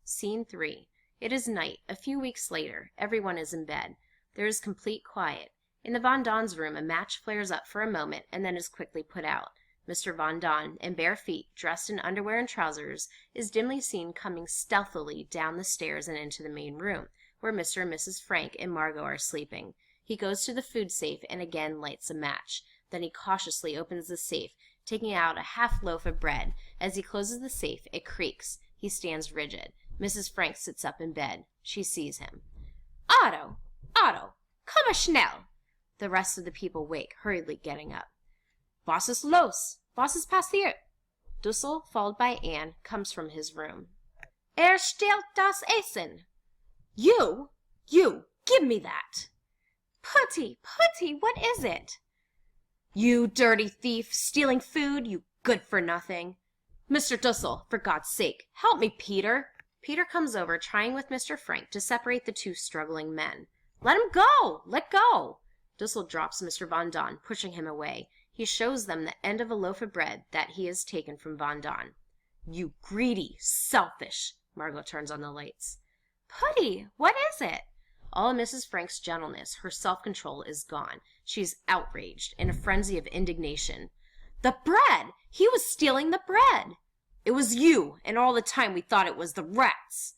Scene 3. It is night. A few weeks later. Everyone is in bed. There is complete quiet. In the Von Don's room, a match flares up for a moment and then is quickly put out. Mr. Von Don, in bare feet, dressed in underwear and trousers, is dimly seen coming stealthily down the stairs and into the main room, where Mr. and Mrs. Frank and Margot are sleeping. He goes to the food safe and again lights a match. Then he cautiously opens the safe, taking out a half loaf of bread. As he closes the safe, it creaks. He stands rigid. Mrs. Frank sits up in bed. She sees him. Otto! Otto! Komm schnell! The rest of the people wake, hurriedly getting up. Was ist los? Was ist passiert? Dussel, followed by Anne, comes from his room. Stellt das Essen! You! Give me that! Putty! What is it? You dirty thief, stealing food, you good-for-nothing. Mr. Dussel, for God's sake, help me, Peter. Peter comes over, trying with Mr. Frank to separate the two struggling men. Let him go! Let go! Dussel drops Mr. Von Don, pushing him away. He shows them the end of a loaf of bread that he has taken from Von Don. You greedy, selfish! Margot turns on the lights. Putty, what is it? All of Mrs. Frank's gentleness, her self-control is gone. She is outraged, in a frenzy of indignation. The bread! He was stealing the bread! It was you, and all the time we thought it was the rats.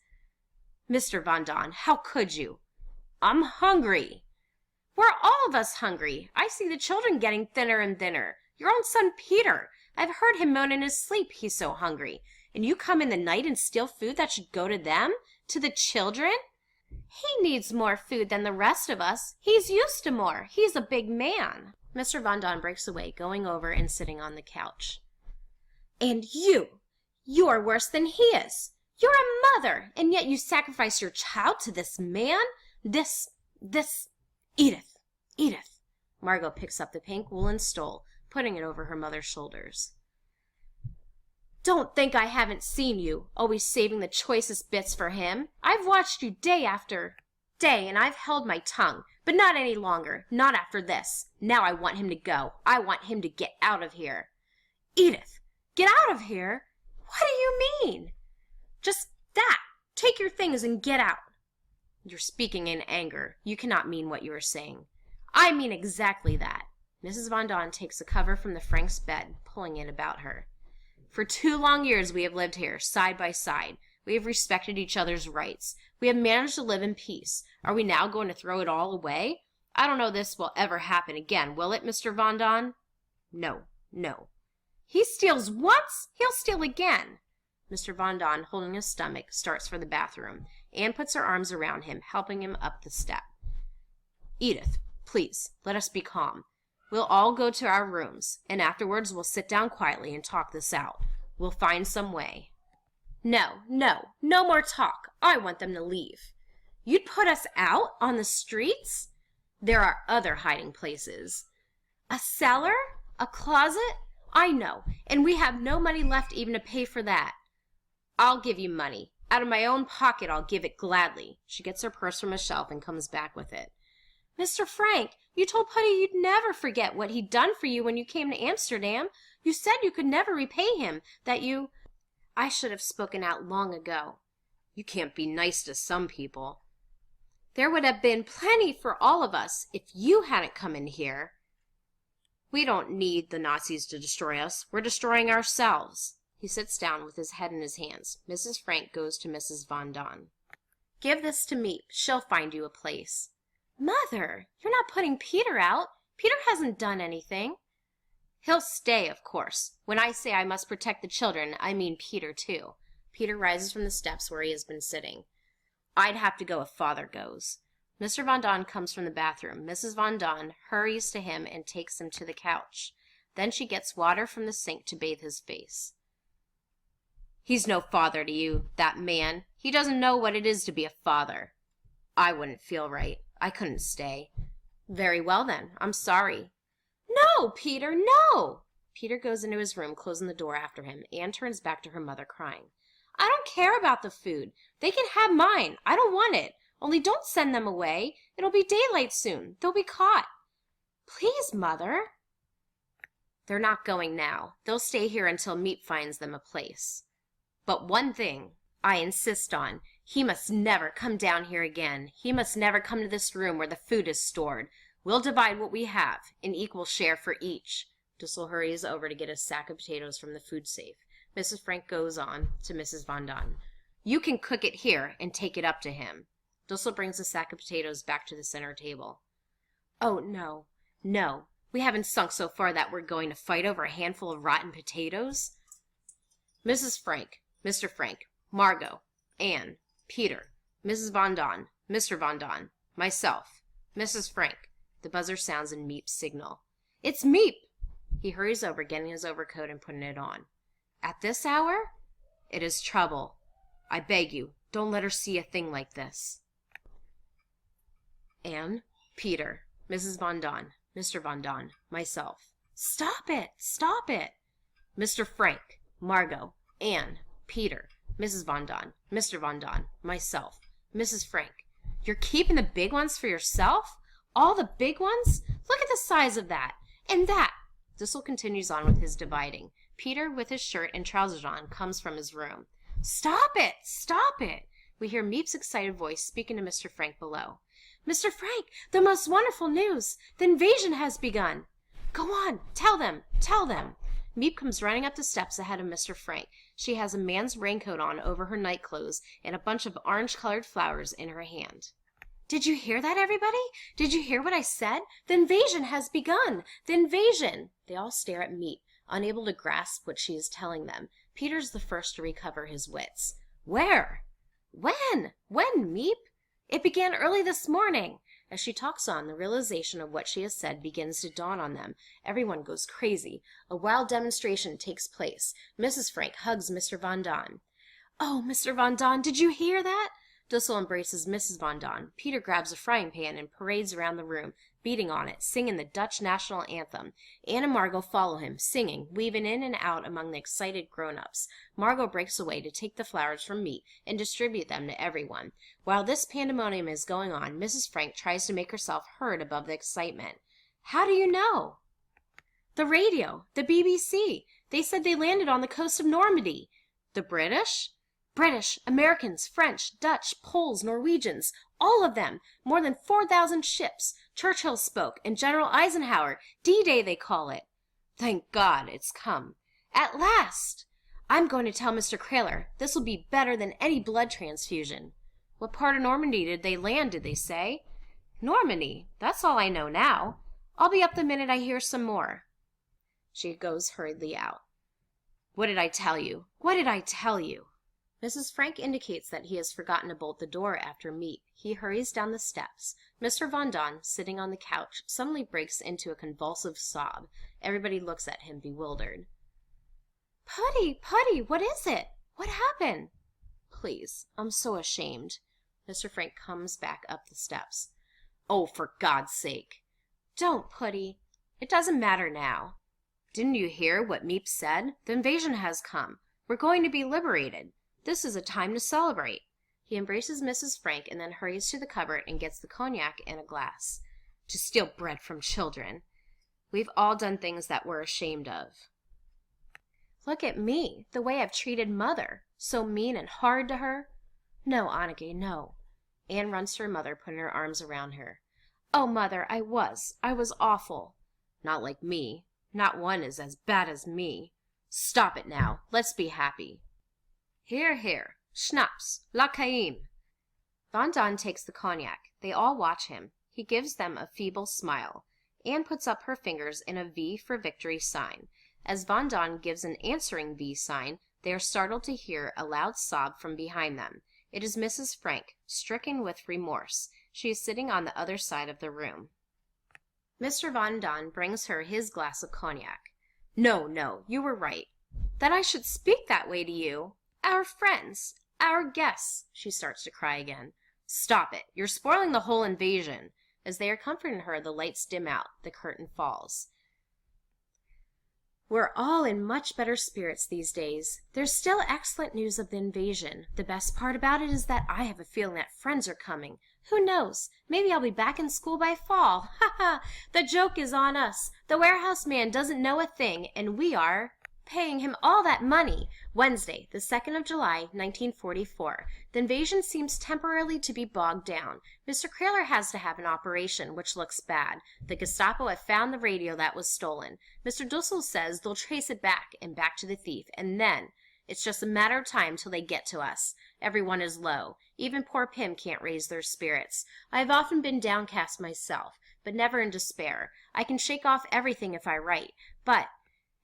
Mr. Von Don, how could you? I'm hungry. We're all of us hungry. I see the children getting thinner and thinner. Your own son Peter. I've heard him moan in his sleep, he's so hungry. And you come in the night and steal food that should go to them? To the children? He needs more food than the rest of us. He's used to more. He's a big man. Mr. Von Don breaks away, going over and sitting on the couch. And you're worse than he is. You're a mother, and yet you sacrifice your child to this man? This... Edith. Margot picks up the pink woolen stole, putting it over her mother's shoulders. Don't think I haven't seen you, always saving the choicest bits for him. I've watched you day after day, and I've held my tongue, but not any longer, not after this. Now I want him to go. I want him to get out of here. Edith, get out of here? What do you mean? Just that. Take your things and get out. You're speaking in anger. You cannot mean what you are saying. I mean exactly that. Mrs. Von Don takes a cover from the Franks' bed, pulling it about her. For 2 long years we have lived here, side by side. We have respected each other's rights. We have managed to live in peace. Are we now going to throw it all away? I don't know this will ever happen again, will it, Mr. Von Don? No. He steals once, he'll steal again. Mr. Von Don, holding his stomach, starts for the bathroom. Anne puts her arms around him, helping him up the step. Edith, please, let us be calm. We'll all go to our rooms, and afterwards we'll sit down quietly and talk this out. We'll find some way. No more talk. I want them to leave. You'd put us out on the streets? There are other hiding places. A cellar? A closet? I know, and we have no money left even to pay for that. I'll give you money. Out of my own pocket, I'll give it gladly. She gets her purse from a shelf and comes back with it. Mr. Frank, you told Putty you'd never forget what he'd done for you when you came to Amsterdam. You said you could never repay him, that you... I should have spoken out long ago. You can't be nice to some people. There would have been plenty for all of us if you hadn't come in here. We don't need the Nazis to destroy us. We're destroying ourselves. He sits down with his head in his hands. Mrs. Frank goes to Mrs. Von Don. Give this to Meep. She'll find you a place. Mother, you're not putting Peter out. Peter hasn't done anything. He'll stay, of course. When I say I must protect the children, I mean Peter, too. Peter rises from the steps where he has been sitting. I'd have to go if Father goes. Mr. Von Don comes from the bathroom. Mrs. Von Don hurries to him and takes him to the couch. Then she gets water from the sink to bathe his face. He's no father to you, that man. He doesn't know what it is to be a father. I wouldn't feel right. I couldn't stay. Very well, then. I'm sorry. No, Peter, no! Peter goes into his room, closing the door after him. Anne turns back to her mother, crying. I don't care about the food. They can have mine. I don't want it. Only don't send them away. It'll be daylight soon. They'll be caught. Please, Mother. They're not going now. They'll stay here until Meep finds them a place. But one thing, I insist on. He must never come down here again. He must never come to this room where the food is stored. We'll divide what we have, an equal share for each. Dussel hurries over to get a sack of potatoes from the food safe. Mrs. Frank goes on to Mrs. Von Don. You can cook it here and take it up to him. Dussel brings a sack of potatoes back to the center table. Oh, no, no. We haven't sunk so far that we're going to fight over a handful of rotten potatoes. Mrs. Frank, Mr. Frank, Margot, Anne, Peter, Mrs. Von Don, Mr. Von Don, myself, Mrs. Frank. The buzzer sounds in Miep's signal. It's Miep! He hurries over, getting his overcoat and putting it on. At this hour? It is trouble. I beg you, don't let her see a thing like this. Anne, Peter, Mrs. Von Don, Mr. Von Don, myself. Stop it! Stop it! Mr. Frank, Margot, Anne, Peter, Mrs. Von Don, Mr. Von Don, myself, Mrs. Frank. You're keeping the big ones for yourself? All the big ones? Look at the size of that! And that! Dussel continues on with his dividing. Peter, with his shirt and trousers on, comes from his room. Stop it! Stop it! We hear Miep's excited voice speaking to Mr. Frank below. Mr. Frank, the most wonderful news! The invasion has begun! Go on! Tell them! Tell them! Miep comes running up the steps ahead of Mr. Frank. She has a man's raincoat on over her nightclothes and a bunch of orange-colored flowers in her hand. Did you hear that, everybody? Did you hear what I said? The invasion has begun! The invasion! They all stare at Miep, unable to grasp what she is telling them. Peter's the first to recover his wits. Where? When? When, Miep? It began early this morning. As she talks on, the realization of what she has said begins to dawn on them. Everyone goes crazy. A wild demonstration takes place. Mrs. Frank hugs Mr. Von Don. Oh, Mr. Von Don, did you hear that? Dussel embraces Mrs. Von Don. Peter grabs a frying pan and parades around the room, beating on it, singing the Dutch national anthem. Anne and Margot follow him, singing, weaving in and out among the excited grown-ups. Margot breaks away to take the flowers from Miep and distribute them to everyone. While this pandemonium is going on, Mrs. Frank tries to make herself heard above the excitement. How do you know? The radio, the BBC. They said they landed on the coast of Normandy. The British? British, Americans, French, Dutch, Poles, Norwegians, all of them. More than 4,000 ships. Churchill spoke, and General Eisenhower. D-Day, they call it. Thank God, it's come. At last! I'm going to tell Mr. Kraler. This will be better than any blood transfusion. What part of Normandy did they land, did they say? Normandy. That's all I know now. I'll be up the minute I hear some more. She goes hurriedly out. What did I tell you? What did I tell you? Mrs. Frank indicates that he has forgotten to bolt the door after Miep. He hurries down the steps. Mr. Von Don, sitting on the couch, suddenly breaks into a convulsive sob. Everybody looks at him bewildered. Putty, what is it? What happened? Please, I'm so ashamed. Mr. Frank comes back up the steps. Oh, for God's sake. Don't, Putty. It doesn't matter now. Didn't you hear what Miep said? The invasion has come. We're going to be liberated. This is a time to celebrate. He embraces Mrs. Frank and then hurries to the cupboard and gets the cognac and a glass. To steal bread from children. We've all done things that we're ashamed of. Look at me, the way I've treated Mother. So mean and hard to her. No, Annegay, no. Anne runs to her mother, putting her arms around her. Oh, Mother, I was awful. Not like me. Not one is as bad as me. Stop it now. Let's be happy. Here, here. Schnapps. L'Chaim. Von Don takes the cognac. They all watch him. He gives them a feeble smile. Anne puts up her fingers in a V for victory sign. As Von Don gives an answering V sign, they are startled to hear a loud sob from behind them. It is Mrs. Frank, stricken with remorse. She is sitting on the other side of the room. Mr. Von Don brings her his glass of cognac. No, you were right. That I should speak that way to you. Our friends, our guests. She starts to cry again. Stop it. You're spoiling the whole invasion. As they are comforting her, the lights dim out. The curtain falls. We're all in much better spirits these days. There's still excellent news of the invasion. The best part about it is that I have a feeling that friends are coming. Who knows? Maybe I'll be back in school by fall. Ha ha! The joke is on us. The warehouse man doesn't know a thing, and we are paying him all that money. Wednesday, the 2nd of July, 1944. The invasion seems temporarily to be bogged down. Mr. Krahler has to have an operation, which looks bad. The Gestapo have found the radio that was stolen. Mr. Dussel says they'll trace it back and back to the thief, and then it's just a matter of time till they get to us. Everyone is low. Even poor Pim can't raise their spirits. I have often been downcast myself, but never in despair. I can shake off everything if I write, but,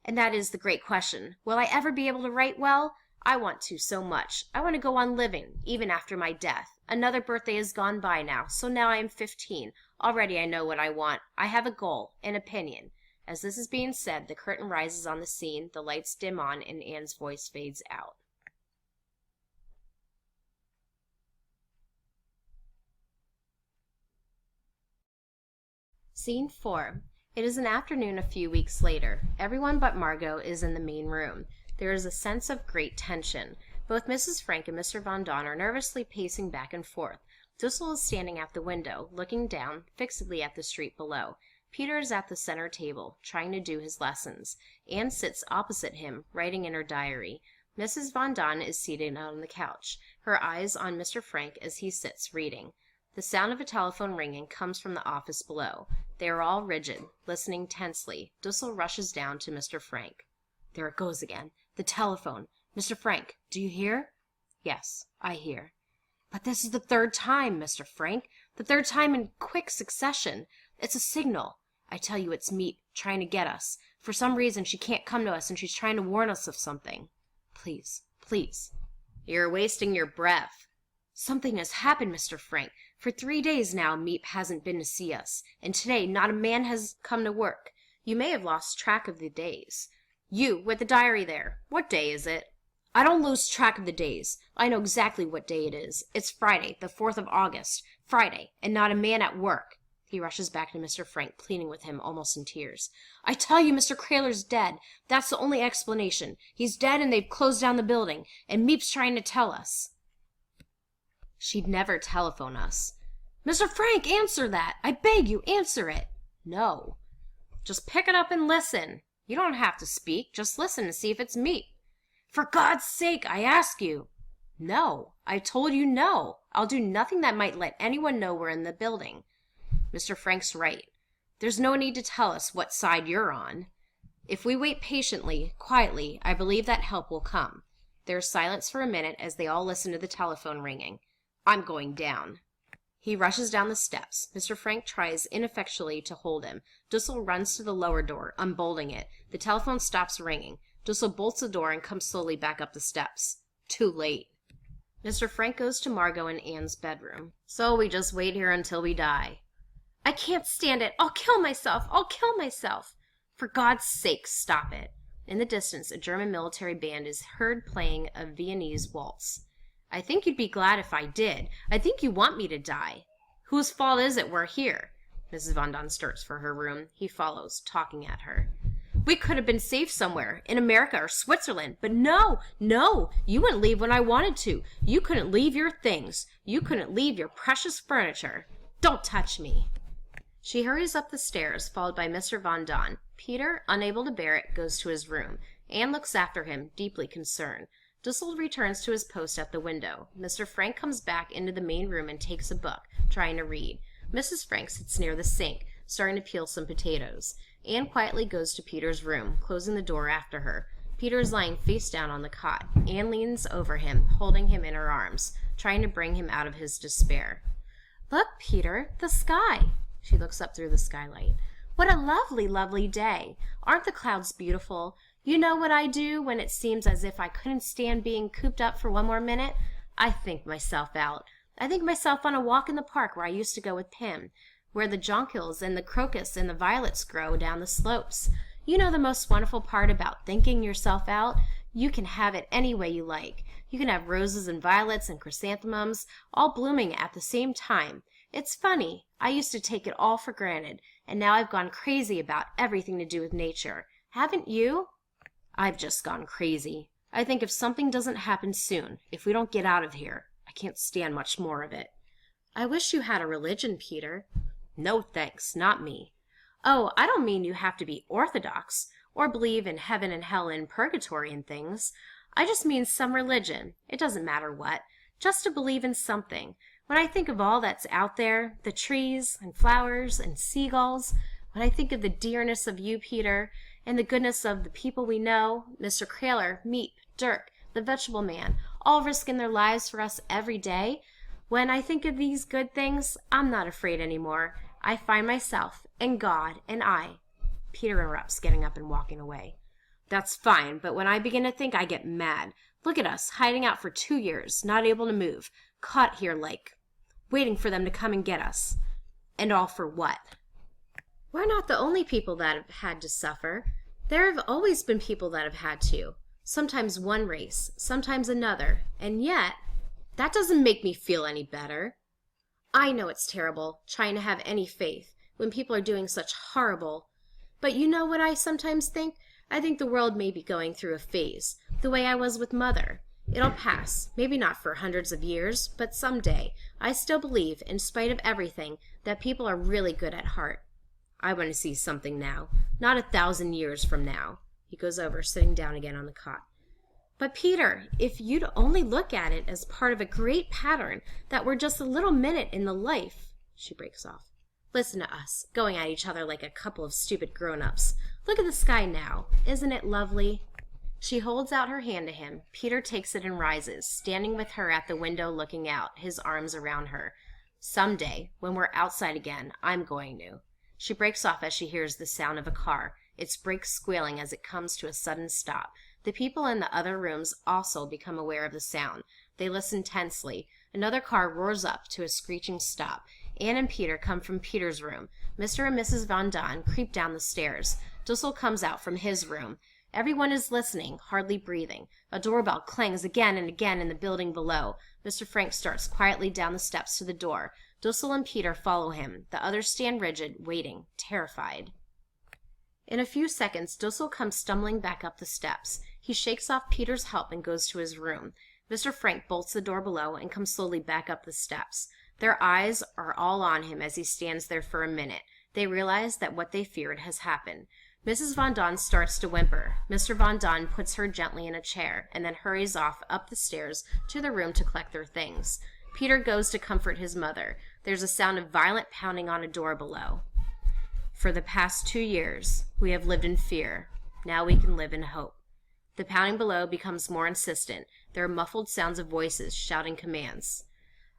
and that is the great question, will I ever be able to write well? I want to so much. I want to go on living, even after my death. Another birthday has gone by now, so now I am 15. Already I know what I want. I have a goal, an opinion. As this is being said, the curtain rises on the scene, the lights dim on, and Anne's voice fades out. Scene 4. It is an afternoon a few weeks later. Everyone but Margot is in the main room. There is a sense of great tension. Both Mrs. Frank and Mr. Von Don are nervously pacing back and forth. Dussel is standing at the window, looking down fixedly at the street below. Peter is at the center table, trying to do his lessons. Anne sits opposite him, writing in her diary. Mrs. Von Don is seated on the couch, her eyes on Mr. Frank as he sits reading. The sound of a telephone ringing comes from the office below. They are all rigid, listening tensely. Dussel rushes down to Mr. Frank. There it goes again. The telephone. Mr. Frank, do you hear? Yes, I hear. But this is the third time, Mr. Frank. The third time in quick succession. It's a signal. I tell you, it's Miep, trying to get us. For some reason, she can't come to us, and she's trying to warn us of something. Please, please. You're wasting your breath. Something has happened, Mr. Frank. For 3 days now, Miep hasn't been to see us, and today not a man has come to work. You may have lost track of the days. You, with the diary there. What day is it? I don't lose track of the days. I know exactly what day it is. It's Friday, the 4th of August. Friday, and not a man at work. He rushes back to Mr. Frank, pleading with him, almost in tears. I tell you, Mr. Krahler's dead. That's the only explanation. He's dead and they've closed down the building, and Miep's trying to tell us. She'd never telephone us. Mr. Frank, answer that. I beg you, answer it. No. Just pick it up and listen. You don't have to speak. Just listen and see if it's Miep. For God's sake, I ask you. No. I told you no. I'll do nothing that might let anyone know we're in the building. Mr. Frank's right. There's no need to tell us what side you're on. If we wait patiently, quietly, I believe that help will come. There is silence for a minute as they all listen to the telephone ringing. I'm going down. He rushes down the steps. Mr. Frank tries ineffectually to hold him. Dussel runs to the lower door, unbolting it. The telephone stops ringing. Dussel bolts the door and comes slowly back up the steps. Too late. Mr. Frank goes to Margot and Anne's bedroom. So we just wait here until we die. I can't stand it. I'll kill myself. I'll kill myself. For God's sake, stop it. In the distance, a German military band is heard playing a Viennese waltz. I think you'd be glad if I did. I think you want me to die. Whose fault is it we're here? Mrs. Von Don starts for her room. He follows, talking at her. We could have been safe somewhere, in America or Switzerland, but no, you wouldn't leave when I wanted to. You couldn't leave your things. You couldn't leave your precious furniture. Don't touch me. She hurries up the stairs, followed by Mr. Von Don. Peter, unable to bear it, goes to his room. Anne looks after him, deeply concerned. Dussel returns to his post at the window. Mr. Frank comes back into the main room and takes a book, trying to read. Mrs. Frank sits near the sink, starting to peel some potatoes. Anne quietly goes to Peter's room, closing the door after her. Peter is lying face down on the cot. Anne leans over him, holding him in her arms, trying to bring him out of his despair. Look, Peter, the sky. She looks up through the skylight. What a lovely, lovely day. Aren't the clouds beautiful? You know what I do when it seems as if I couldn't stand being cooped up for one more minute? I think myself out. I think myself on a walk in the park where I used to go with Pim, where the jonquils and the crocus and the violets grow down the slopes. You know the most wonderful part about thinking yourself out? You can have it any way you like. You can have roses and violets and chrysanthemums all blooming at the same time. It's funny. I used to take it all for granted, and now I've gone crazy about everything to do with nature. Haven't you? I've just gone crazy. I think if something doesn't happen soon, if we don't get out of here, I can't stand much more of it. I wish you had a religion, Peter. No thanks, not me. Oh, I don't mean you have to be orthodox. or believe in heaven and hell and purgatory and things. I just mean some religion. It doesn't matter what. Just to believe in something. When I think of all that's out there, the trees and flowers and seagulls, when I think of the dearness of you, Peter, and the goodness of the people we know, Mr. Kraler, Meep, Dirk, the vegetable man, all risking their lives for us every day, when I think of these good things, I'm not afraid anymore. I find myself and God and I. Peter interrupts, getting up and walking away. That's fine, but when I begin to think, I get mad. Look at us, hiding out for 2 years, not able to move, caught here like, waiting for them to come and get us. And all for what? We're not the only people that have had to suffer. There have always been people that have had to. Sometimes one race, sometimes another, and yet, that doesn't make me feel any better. I know it's terrible, trying to have any faith, when people are doing such horrible. But you know what I sometimes think? I think the world may be going through a phase, the way I was with Mother. It'll pass, maybe not for hundreds of years, but someday. I still believe, in spite of everything, that people are really good at heart. I want to see something now, not 1,000 years from now. He goes over, sitting down again on the cot. But Peter, if you'd only look at it as part of a great pattern, that we're just a little minute in the life, she breaks off. Listen to us, going at each other like a couple of stupid grown-ups. Look at the sky now. Isn't it lovely? She holds out her hand to him. Peter takes it and rises, standing with her at the window looking out, his arms around her. Someday, when we're outside again, I'm going to. She breaks off as she hears the sound of a car, its brakes squealing as it comes to a sudden stop. The people in the other rooms also become aware of the sound. They listen tensely. Another car roars up to a screeching stop. Anne and Peter come from Peter's room. Mr. and Mrs. Von Don creep down the stairs. Dussel comes out from his room. Everyone is listening, hardly breathing. A doorbell clangs again and again in the building below. Mr. Frank starts quietly down the steps to the door. Dussel and Peter follow him. The others stand rigid, waiting, terrified. In a few seconds, Dussel comes stumbling back up the steps. He shakes off Peter's help and goes to his room. Mr. Frank bolts the door below and comes slowly back up the steps. Their eyes are all on him as he stands there for a minute. They realize that what they feared has happened. Mrs. Von Don starts to whimper. Mr. Von Don puts her gently in a chair and then hurries off up the stairs to the room to collect their things. Peter goes to comfort his mother. There's a sound of violent pounding on a door below. For the past 2 years, we have lived in fear. Now we can live in hope. The pounding below becomes more insistent. There are muffled sounds of voices shouting commands.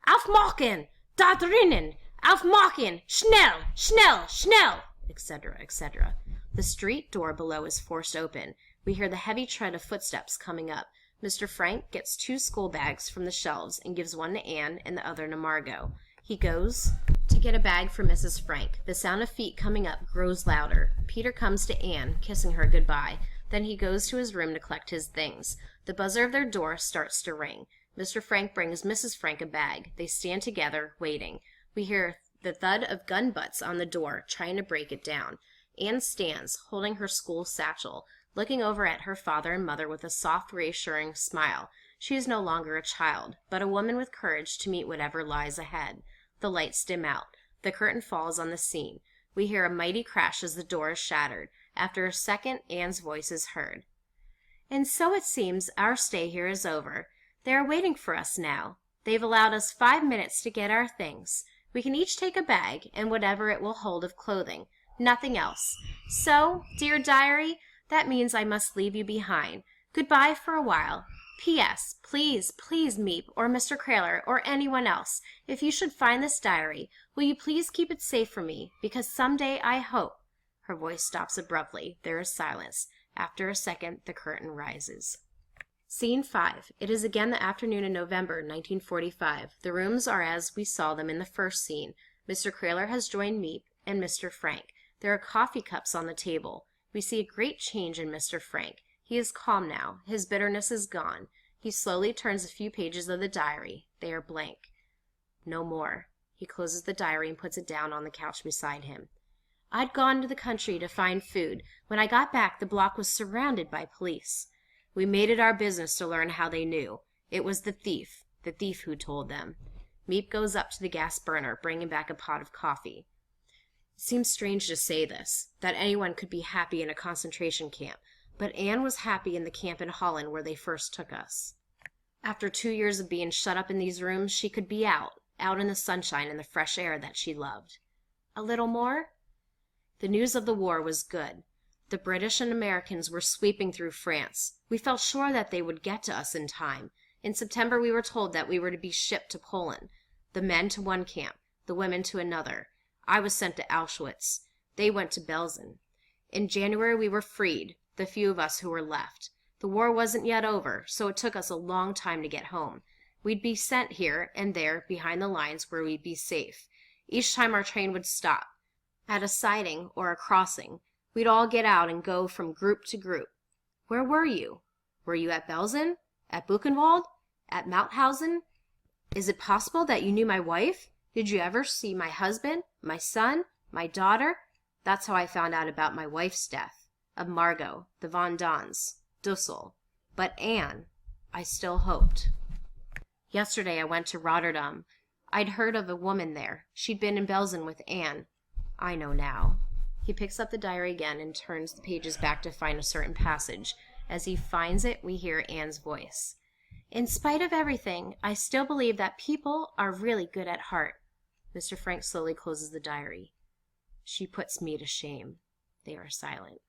Aufmachen! Da drinnen! Aufmachen! Schnell! Schnell! Schnell! Etc., etc. The street door below is forced open. We hear the heavy tread of footsteps coming up. Mr. Frank gets 2 school bags from the shelves and gives one to Anne and the other to Margot. He goes to get a bag for Mrs. Frank. The sound of feet coming up grows louder. Peter comes to Anne, kissing her goodbye. Then he goes to his room to collect his things. The buzzer of their door starts to ring. Mr. Frank brings Mrs. Frank a bag. They stand together, waiting. We hear the thud of gun butts on the door, trying to break it down. Anne stands, holding her school satchel, looking over at her father and mother with a soft, reassuring smile. She is no longer a child, but a woman with courage to meet whatever lies ahead. The lights dim out. The curtain falls on the scene. We hear a mighty crash as the door is shattered. After a second, Anne's voice is heard. And so it seems our stay here is over. They are waiting for us now. They've allowed us 5 minutes to get our things. We can each take a bag and whatever it will hold of clothing. Nothing else. So, dear diary, that means I must leave you behind. Goodbye for a while. P.S. Please, please, Meep, or Mr. Kraler, or anyone else, if you should find this diary, will you please keep it safe for me, because someday I hope. Her voice stops abruptly. There is silence. After a second, the curtain rises. Scene 5. It is again the afternoon in November, 1945. The rooms are as we saw them in the first scene. Mr. Kraler has joined Meep and Mr. Frank. There are coffee cups on the table. We see a great change in Mr. Frank. He is calm now. His bitterness is gone. He slowly turns a few pages of the diary. They are blank. No more. He closes the diary and puts it down on the couch beside him. I'd gone to the country to find food. When I got back, the block was surrounded by police. We made it our business to learn how they knew. It was the thief who told them. Meep goes up to the gas burner, bringing back a pot of coffee. It seems strange to say this, that anyone could be happy in a concentration camp, but Anne was happy in the camp in Holland where they first took us. After 2 years of being shut up in these rooms, she could be out in the sunshine and the fresh air that she loved. A little more? The news of the war was good. The British and Americans were sweeping through France. We felt sure that they would get to us in time. In September, we were told that we were to be shipped to Poland, the men to one camp, the women to another. I was sent to Auschwitz. They went to Belsen. In January, we were freed, the few of us who were left. The war wasn't yet over, so it took us a long time to get home. We'd be sent here and there behind the lines where we'd be safe. Each time our train would stop, at a siding or a crossing, we'd all get out and go from group to group. Where were you? Were you at Belsen? At Buchenwald? At Mauthausen? Is it possible that you knew my wife? Did you ever see my husband, my son, my daughter? That's how I found out about my wife's death, of Margot, the Von Dons, Dussel. But Anne, I still hoped. Yesterday I went to Rotterdam. I'd heard of a woman there. She'd been in Belsen with Anne. I know now. He picks up the diary again and turns the pages back to find a certain passage. As he finds it, we hear Anne's voice. In spite of everything, I still believe that people are really good at heart. Mr. Frank slowly closes the diary. She puts me to shame. They are silent.